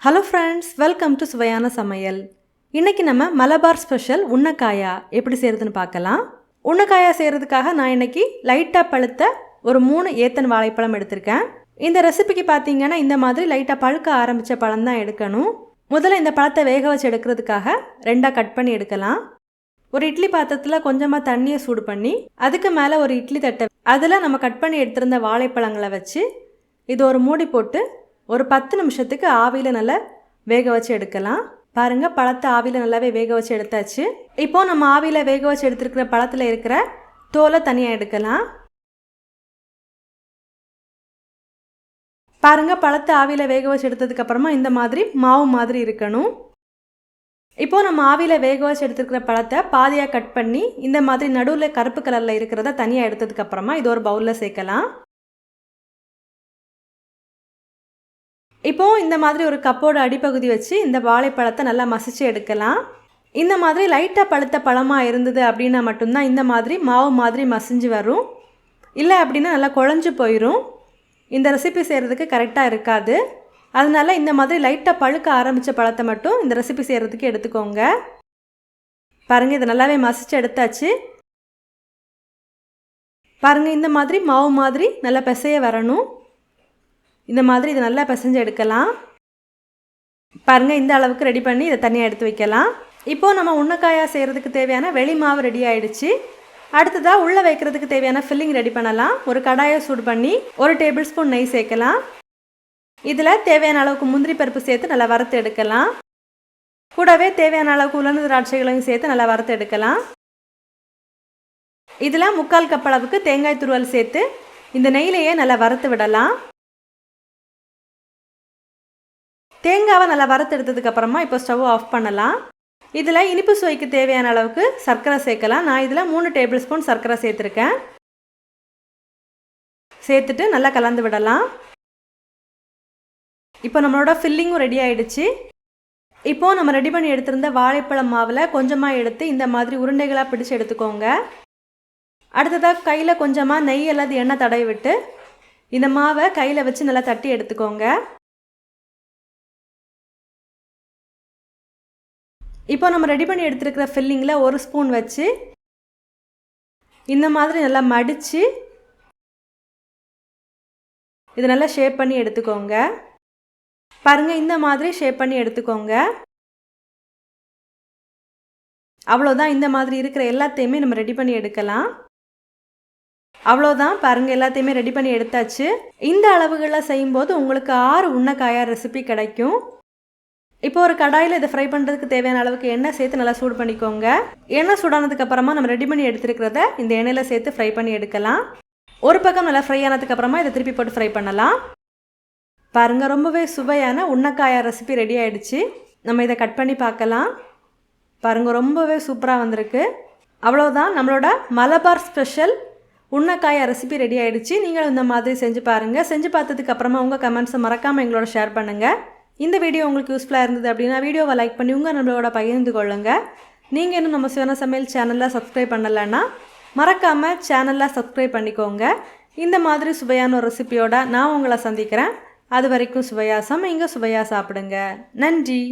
Hello friends, welcome to சுவையான சமையல். இன்றைக்கி நம்ம மலபார் ஸ்பெஷல் உன்னக்காயா எப்படி செய்கிறதுன்னு பார்க்கலாம். உன்னக்காயா செய்கிறதுக்காக நான் இன்றைக்கி லைட்டாக பழுத்த ஒரு 3 ஏத்தன் வாழைப்பழம் எடுத்திருக்கேன். இந்த ரெசிபிக்கு பார்த்தீங்கன்னா இந்த மாதிரி லைட்டாக பழுக்க ஆரம்பித்த பழம் தான் எடுக்கணும். முதல்ல இந்த பழத்தை வேக வச்சு எடுக்கிறதுக்காக 2ஆக கட் பண்ணி எடுக்கலாம். ஒரு இட்லி பாத்திரத்தில் கொஞ்சமாக தண்ணியை சூடு பண்ணி அதுக்கு மேலே ஒரு இட்லி தட்டை அதில் நம்ம கட் பண்ணி எடுத்திருந்த வாழைப்பழங்களை வச்சு இது ஒரு மூடி போட்டு ஒரு 10 நிமிஷத்துக்கு ஆவியில் நல்லா வேக வச்சு எடுக்கலாம். பாருங்கள், பழத்தை ஆவியில் நல்லாவே வேக வச்சு எடுத்தாச்சு. இப்போது நம்ம ஆவியில் வேக வச்சு எடுத்துருக்கிற பழத்தில் இருக்கிற தோலை தனியாக எடுக்கலாம். பாருங்கள், பழத்தை ஆவியில் வேக வச்சு எடுத்ததுக்கப்புறமா இந்த மாதிரி மாவு மாதிரி இருக்கணும். இப்போது நம்ம ஆவியில் வேக வச்சு எடுத்துருக்கிற பழத்தை பாதியாக கட் பண்ணி இந்த மாதிரி நடுவில் கருப்பு கலரில் இருக்கிறத தனியாக எடுத்ததுக்கப்புறமா இது ஒரு பவுலில் சேர்க்கலாம். இப்போது இந்த மாதிரி ஒரு கப்போட அடிப்பகுதி வச்சு இந்த வாழைப்பழத்தை நல்லா மசிச்சு எடுக்கலாம். இந்த மாதிரி லைட்டாக பழுத்த பழமாக இருந்தது அப்படின்னா மட்டும்தான் இந்த மாதிரி மாவு மாதிரி மசிஞ்சு வரும். இல்லை அப்படின்னா நல்லா குழஞ்சு போயிடும். இந்த ரெசிபி செய்கிறதுக்கு கரெக்டாக இருக்காது. அதனால் இந்த மாதிரி லைட்டாக பழுக்க ஆரம்பித்த பழத்தை மட்டும் இந்த ரெசிபி செய்கிறதுக்கு எடுத்துக்கோங்க. பாருங்கள், இது நல்லாவே மசிச்சு எடுத்தாச்சு. பாருங்கள், இந்த மாதிரி மாவு மாதிரி நல்லா பிசைய வரணும். இந்த மாதிரி இதை நல்லா பிசைஞ்சு எடுக்கலாம். பாருங்கள், இந்த அளவுக்கு ரெடி பண்ணி இதை தனியாக எடுத்து வைக்கலாம். இப்போது நம்ம உன்னக்காயா செய்கிறதுக்கு தேவையான வெளி மாவு ரெடி ஆகிடுச்சு. அடுத்ததாக உள்ளே வைக்கிறதுக்கு தேவையான ஃபில்லிங் ரெடி பண்ணலாம். ஒரு கடாயை சூடு பண்ணி 1 டேபிள் ஸ்பூன் நெய் சேர்க்கலாம். இதில் தேவையான அளவுக்கு முந்திரி பருப்பு சேர்த்து நல்லா வறுத்து எடுக்கலாம். கூடவே தேவையான அளவுக்கு உலர்ந்த திராட்சைகளையும் சேர்த்து நல்லா வறுத்து எடுக்கலாம். இதில் 3/4 கப் அளவுக்கு தேங்காய் துருவல் சேர்த்து இந்த நெய்யிலேயே நல்லா வறுத்து விடலாம். தேங்காவை நல்லா வறுத்து எடுத்ததுக்கப்புறமா இப்போ ஸ்டவ் ஆஃப் பண்ணலாம். இதில் இனிப்பு சுவைக்கு தேவையான அளவுக்கு சர்க்கரை சேர்க்கலாம். நான் இதில் 3 டேபிள் ஸ்பூன் சர்க்கரை சேர்த்துருக்கேன். சேர்த்துட்டு நல்லா கலந்து விடலாம். இப்போ நம்மளோட ஃபில்லிங்கும் ரெடி ஆகிடுச்சு. இப்போது நம்ம ரெடி பண்ணி எடுத்திருந்த வாழைப்பழம் மாவில் கொஞ்சமாக எடுத்து இந்த மாதிரி உருண்டைகளாக பிடிச்சி எடுத்துக்கோங்க. அடுத்ததாக கையில் கொஞ்சமாக நெய் அல்லது எண்ணெய் தடவி விட்டு இந்த மாவை கையில் வச்சு நல்லா தட்டி எடுத்துக்கோங்க. இப்போ நம்ம ரெடி பண்ணி எடுத்துருக்கிற ஃபில்லிங்கில் 1 ஸ்பூன் வச்சு இந்த மாதிரி நல்லா மடித்து இது நல்லா ஷேப் பண்ணி எடுத்துக்கோங்க. பாருங்கள், இந்த மாதிரி ஷேப் பண்ணி எடுத்துக்கோங்க. அவ்வளோதான். இந்த மாதிரி இருக்கிற எல்லாத்தையுமே நம்ம ரெடி பண்ணி எடுக்கலாம். அவ்வளோதான். பாருங்கள், எல்லாத்தையுமே ரெடி பண்ணி எடுத்தாச்சு. இந்த அளவுகளில் செய்யும்போது உங்களுக்கு 6 உன்னக்காயா ரெசிபி கிடைக்கும். இப்போ ஒரு கடாயில் இதை ஃப்ரை பண்ணுறதுக்கு தேவையான அளவுக்கு எண்ணெய் சேர்த்து நல்லா சூடு பண்ணிக்கோங்க. எண்ணெய் சூடானதுக்கப்புறமா நம்ம ரெடி பண்ணி எடுத்துருக்கிறத இந்த எண்ணெயில் சேர்த்து ஃப்ரை பண்ணி எடுக்கலாம். ஒரு பக்கம் நல்லா ஃப்ரை ஆனதுக்கப்புறமா இதை திருப்பி போட்டு ஃப்ரை பண்ணலாம். பாருங்கள், ரொம்பவே சுவையான உன்னக்காயா ரெசிபி ரெடி ஆகிடுச்சு. நம்ம இதை கட் பண்ணி பார்க்கலாம். பாருங்கள், ரொம்பவே சூப்பராக வந்திருக்கு. அவ்வளோதான், நம்மளோட மலபார் ஸ்பெஷல் உன்னக்காயா ரெசிபி ரெடி ஆகிடுச்சு. நீங்களும் இந்த மாதிரி செஞ்சு பாருங்கள். செஞ்சு பார்த்ததுக்கப்புறமா உங்கள் கமெண்ட்ஸை மறக்காமல் எங்களோட ஷேர் பண்ணுங்கள். இந்த வீடியோ உங்களுக்கு யூஸ்ஃபுல்லாக இருந்தது அப்படின்னா வீடியோவை லைக் பண்ணி உங்கள் நம்மளோட பகிர்ந்து கொள்ளுங்கள். நீங்கள் இன்னும் நம்ம சுவையான சமையல் சேனலில் சப்ஸ்கிரைப் பண்ணலைன்னா மறக்காமல் சேனலில் சப்ஸ்கிரைப் பண்ணிக்கோங்க. இந்த மாதிரி சுவையான ஒரு ரெசிபியோட நான் உங்களை சந்திக்கிறேன். அது வரைக்கும் சுவையாக சமைங்க, சுவையாக சாப்பிடுங்க. நன்றி.